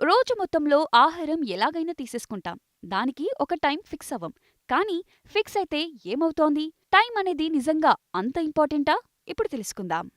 రోజు మొత్తంలో ఆహారం ఎలాగైనా తీసేసుకుంటాం. దానికి ఒక టైం ఫిక్స్ అవ్వం. కానీ ఫిక్స్ అయితే ఏమవుతోంది? టైం అనేది నిజంగా అంత ఇంపార్టెంటా? ఇప్పుడు తెలుసుకుందాం.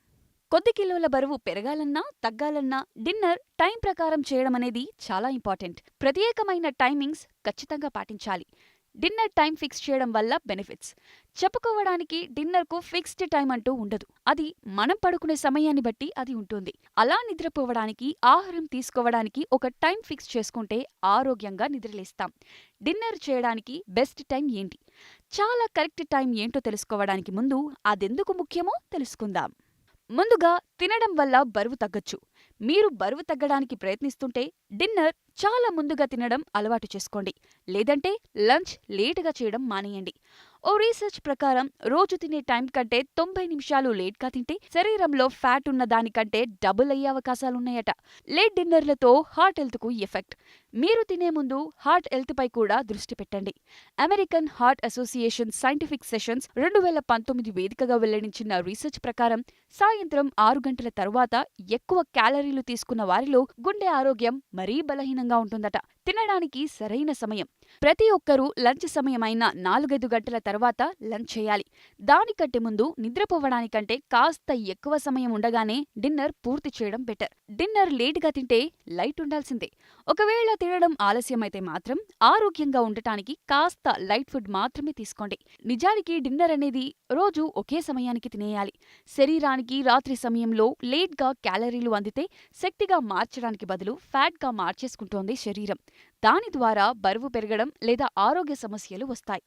కొద్ది కిలోల బరువు పెరగాలన్నా, తగ్గాలన్నా డిన్నర్ టైం ప్రకారం చేయడమనేది చాలా ఇంపార్టెంట్. ప్రత్యేకమైన టైమింగ్స్ ఖచ్చితంగా పాటించాలి. డిన్నర్ టైం ఫిక్స్ చేయడం వల్ల బెనిఫిట్స్ చెప్పుకోవడానికి డిన్నర్కు ఫిక్స్డ్ టైం అంటూ ఉండదు. అది మనం పడుకునే సమయాన్ని బట్టి అది ఉంటుంది. అలా నిద్రపోవడానికి, ఆహారం తీసుకోవడానికి ఒక టైం ఫిక్స్ చేసుకుంటే ఆరోగ్యంగా నిద్రలేస్తాం. డిన్నర్ చేయడానికి బెస్ట్ టైం ఏంటి? చాలా కరెక్ట్ టైం ఏంటో తెలుసుకోవడానికి ముందు అదెందుకు ముఖ్యమో తెలుసుకుందాం. ముందుగా తినడం వల్ల బరువు తగ్గొచ్చు. మీరు బరువు తగ్గడానికి ప్రయత్నిస్తుంటే డిన్నర్ చాలా ముందుగా తినడం అలవాటు చేసుకోండి. లేదంటే లంచ్ లేటుగా చేయడం మానేయండి. ఓ రీసెర్చ్ ప్రకారం రోజు తినే టైం కంటే 90 నిమిషాలు లేట్గా తింటే శరీరంలో ఫ్యాట్ ఉన్న దానికంటే డబుల్ అయ్యే అవకాశాలున్నాయట. లేట్ డిన్నర్లతో హార్ట్ హెల్త్కు ఎఫెక్ట్. మీరు తినే ముందు హార్ట్ హెల్త్పై కూడా దృష్టి పెట్టండి. American Heart Association scientific sessions 2019 వేదికగా వెల్లడించిన రీసెర్చ్ ప్రకారం సాయంత్రం 6 గంటల తర్వాత ఎక్కువ క్యాలరీలు తీసుకున్న వారిలో గుండె ఆరోగ్యం మరీ బలహీనంగా ఉంటుందట. తినడానికి సరైన సమయం. ప్రతి ఒక్కరూ లంచ్ సమయమైన 4-5 గంటల తర్వాత లంచ్ చేయాలి. దానికంటే ముందు నిద్రపోవడానికంటే కాస్త ఎక్కువ సమయం ఉండగానే డిన్నర్ పూర్తి చేయడం బెటర్. డిన్నర్ లేటుగా తింటే లైట్ ఉండాల్సిందే. ఒకవేళ తినడం ఆలస్యమైతే మాత్రం ఆరోగ్యంగా ఉండటానికి కాస్త లైట్ ఫుడ్ మాత్రమే తీసుకోండి. నిజానికి డిన్నర్ అనేది రోజు ఒకే సమయానికి తినేయాలి. శరీరానికి రాత్రి సమయంలో లేట్గా క్యాలరీలు అందితే శక్తిగా మార్చడానికి బదులు ఫ్యాట్గా మార్చేసుకుంటోంది శరీరం. దాని ద్వారా బరువు పెరగడం లేదా ఆరోగ్య సమస్యలు వస్తాయి.